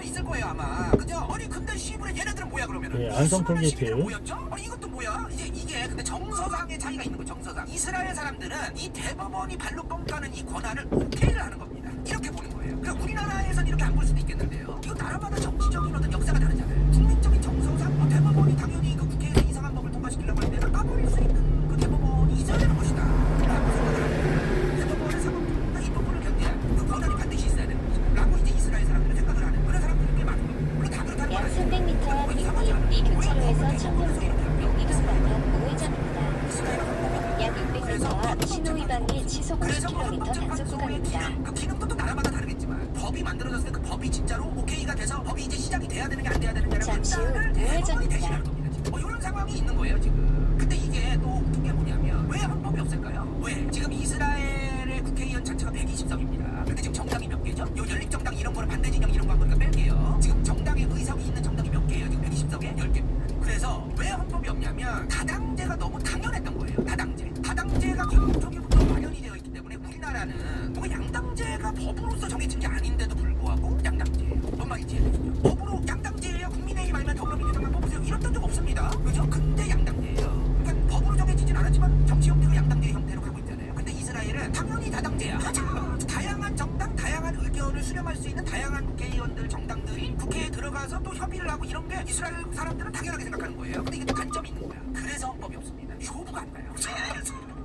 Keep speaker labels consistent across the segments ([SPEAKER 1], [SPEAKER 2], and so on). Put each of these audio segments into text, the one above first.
[SPEAKER 1] 사람도 있을 거예요 아마. 그죠? 아니 근데 시부레 얘네들은 뭐야 그러면은?
[SPEAKER 2] 예, 안성 톨게이트.
[SPEAKER 1] 뭐였죠? 아니 이것도 뭐야? 이게 근데 정서상의 차이가 있는 거 정서상. 이스라엘 사람들은 이 대법원이 발로 뻥까는 이 권한을 오케이를 하는 겁니다. 이렇게 보는 거예요. 그러니까 우리나라에선 이렇게 안 볼 수도 있겠는데요. 이거 나라마다 정치적인 어떤 역사가 다르잖아요. 국민적인 정서상 대법원이 당연히 그 국회에서 이상한 법을 통과시키려고 할 때는 까버릴 수 있는 그 대법원이 있어야 되는 것이다. 라고 생각을 하는 대법원의 사법부가 이 법원을 견제한 그 권한이 반드시 있어야 되는 것이다. 라고 이제 이스라엘 사람들은 생각을 하는 그런 사람들이 꽤 많은 겁니다. 물론 다 그렇다는
[SPEAKER 3] 약
[SPEAKER 1] 건
[SPEAKER 3] 300m 앞 이 교차로에서 청년부 용의동 방면 우회전입니다. 약 600m 앞 신호위반이 시속 50km 단속 구간입니다.
[SPEAKER 1] 그 기능도 또 나라마다 다르겠지만 법이 만들어졌을 때 그 법이 진짜로 오케이가 돼서 법이 이제 시작이 돼야 되는 게 안 돼야 되느냐를
[SPEAKER 3] 잠시 후
[SPEAKER 1] 판단을 대법원이
[SPEAKER 3] 우회전입니다.
[SPEAKER 1] 대신하는 겁니다. 지금. 뭐 이런 상황이 있는 거예요 지금. 근데 이게 또 웃긴 게 뭐냐면 왜 헌법이 없을까요? 왜? 지금 이스라엘의 국회의원 자체가 120석입니다. 근데 지금 정당이 몇 개죠? 요 연립정당 이런 거는 반대 진영 이런 거 한 거니까 뺄게요. 지금 정당의 의석이 있는 정당이 몇 개예요? 지금 120석에 10개입니다. 그래서 왜 헌법이 없냐면 다당제가 너무 당연했던 거예요. 다당제가 기본적으로부터 마련이 되어 있기 때문에 우리나라는 뭔가 양당제가 법으로서 정해진 게 아닌데도 불구하고 양당제예요. 뭔 말인지 이해되시죠? 법으로 양당제예요. 국민의힘 아니면 더불어민주당만 뽑으세요. 이런 적 없습니다. 그죠? 근데 양당제예요. 그러니까 법으로 정해지진 않았지만 정치 형태가 양당제 형태로 가고 있잖아요. 근데 이스라엘은 당연히 다당제야. 다양한 정당, 다양한 의견을 수렴할 수 있는 다양한 국회의원들, 정당들이 국회에 들어가서 또 협의를 하고 이런 게 이스라엘 사람들은 당연하게 생각하는 거예요. 근데 이게 또 단점이 있는 거야. 그래서 헌법이 없습니다. 이 호부가 안 가요.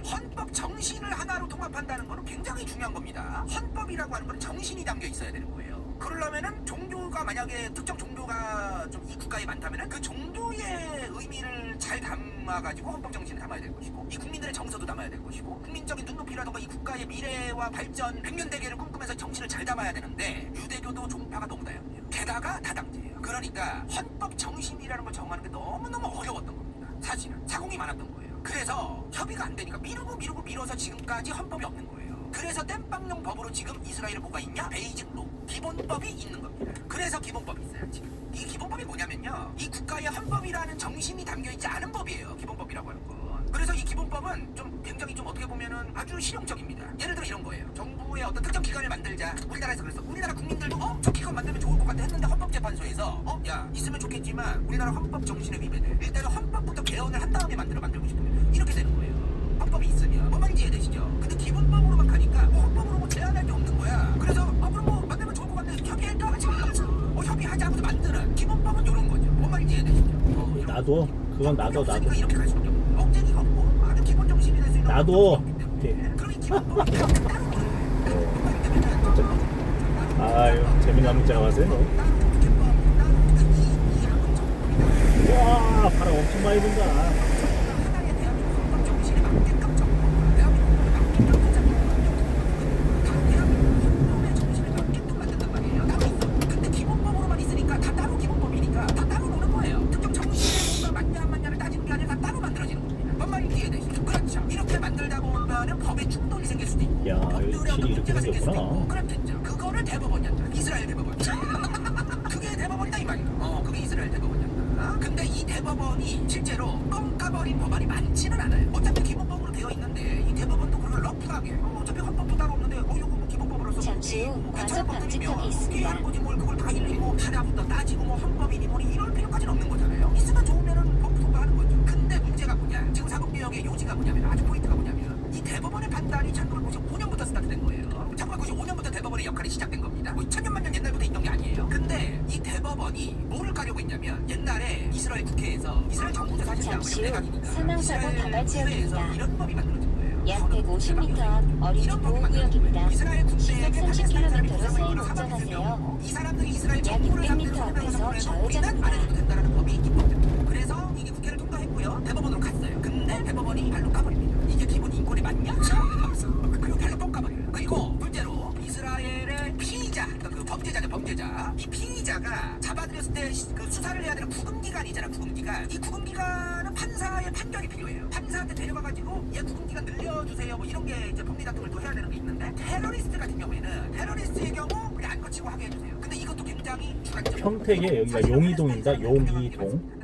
[SPEAKER 1] 헌법 정신을 하나로 통합한다는 거는 굉장히 중요한 겁니다. 헌법이라고 하는 건 정신이 담겨 있어야 되는 거예요. 그러려면은 종교가 만약에 특정 종교가 좀 이 국가에 많다면은 그 종교의 의미를 잘 담아가지고 헌법 정신을 담아야 될 것이고 이 국민들의 정서도 담아야 될 것이고 국민적인 눈높이라던가 이 국가의 미래와 발전 백년대계를 꿈꾸면서 정신을 잘 담아야 되는데 유대교도 종파가 너무 다양해요. 게다가 다당제예요. 그러니까 헌법 정신이라는 걸 정하는 게 너무너무 어려웠던 겁니다. 사실은 자공이 많았던 거예요. 그래서 협의가 안 되니까 미뤄서 지금까지 헌법이 없는 거예요. 그래서 땜빵용 법으로 지금 이스라엘은 뭐가 있냐? 베이직 로 기본법이 있는 겁니다. 그래서 기본법이 있어요 지금. 이 기본법이 뭐냐면요, 이 국가의 헌법이라는 정신이 담겨있지 않은 법이에요 기본법이라고 하는 건. 그래서 이 기본법은 좀 굉장히 좀 어떻게 보면은 아주 실용적입니다. 예를 들어 이런 거예요. 정부의 어떤 특정 기관을 만들자. 우리나라에서 그랬어. 우리나라 국민들도 저 기관 만들면 좋을 것 같아 했는데 헌법재판소에서 야 있으면 좋겠지만 우리나라 헌법 정신에 위배돼. 일단은 헌법부터 개헌을 한 다음에 만들고 싶으면 이렇게 되는 거예요. 헌법이 있으면 뭔 말인지 이해되시죠? 근데 기본법으로만 가니까 헌법으로 뭐 제한할 게 없는 거야. 그래서 그럼 뭐 만들면 좋을 것 같네. 협의할까? 협의하자고 만드는 기본법은 이런 거죠. 뭔 말인지 이해되시죠?
[SPEAKER 2] 나도 나도
[SPEAKER 1] 이렇게 갈 수밖에 없고 억제기가 없고 아주 기본 정신이 될 수 있는
[SPEAKER 2] 나도.
[SPEAKER 1] 그럼 이 기본법이 따로
[SPEAKER 2] 아유 재미난 문자가 왔어요. 와 바람 엄청 많이 분다.
[SPEAKER 1] 법에 충돌이 생길 수도 있고
[SPEAKER 2] 야,
[SPEAKER 1] 법들의 어떤 문제가 생길 수도
[SPEAKER 2] 생겼구나.
[SPEAKER 1] 있고 그렇겠죠. 그거를 대법원이었다. 이스라엘 대법원. 그게 대법원이다 이 말이야. 그게 이스라엘 대법원이었다. 근데 이 대법원이 실제로 뻥까버린 법안이 많지는 않아요. 어차피 기본법으로 되어 있는데 이 대법원도 그걸 러프하게 어차피 헌법도 따로 없는데 이거 뭐 기본법으로서
[SPEAKER 3] 잠시 후 과속 방지턱이 있습니다.
[SPEAKER 1] 하는 거지 뭘 그걸 다 일일이 하나부터 따지고 뭐 헌법이니 뭐니 이럴 필요까지는 없는 거잖아요. 있으면 좋으면은 법 통과하는 거죠. 근데 문제가 뭐냐? 지금 사법개혁의 요지가 뭐냐면 아주 포인트가 뭐냐면 이 대법원의 판단이 1995년부터 스타트된 거예요. 1995년부터 대법원의 역할이 시작된 겁니다. 뭐 천년만 년 옛날부터 있던 게 아니에요. 근데 이 대법원이 뭐를 까려고 했냐면 옛날에 이스라엘 국회에서 이스라엘 정부도 사실상
[SPEAKER 3] 잠시 후
[SPEAKER 1] 내각이니까
[SPEAKER 3] 사망사고 다발 지역입니다.
[SPEAKER 1] 이런 법이 만들어진 거예요.
[SPEAKER 3] 약 150m 앞 어린이 보호구역입니다. 시속 30km로 세일 운전하세요.
[SPEAKER 1] 이 사람들이 이스라엘
[SPEAKER 3] 약
[SPEAKER 1] 정부를
[SPEAKER 3] 600m 앞에서 좌회전입니다.
[SPEAKER 1] 안 해도 된다는 법이 입법됩니다. 그래서 이게 국회를 통과했고요. 대법원으로 갔어요. 근데 대법원이 발로 까버립니다. 이게 기본 인권에 맞냐? 그리고 발로 뻥 까버려요. 그리고 둘째로 이스라엘의 피의자, 그러니까 그 범죄자. 이 피의자가 잡아들였을 때 그 수사를 해야 되는 구금기간이잖아. 구금기간. 이 구금기간은 판사의 판결이 필요해요. 판사한테 데려가가지고 얘 구금기간 늘려주세요. 뭐 이런 게 이제 법리 다툼을 또 해야 되는 게 있는데 테러리스트 같은 경우에는 테러리스트의 경우 그냥 안 거치고 하게 해주세요. 근데 이것도 굉장히 주관적.
[SPEAKER 2] 평택에 여기가 용이동입니다. 용이동.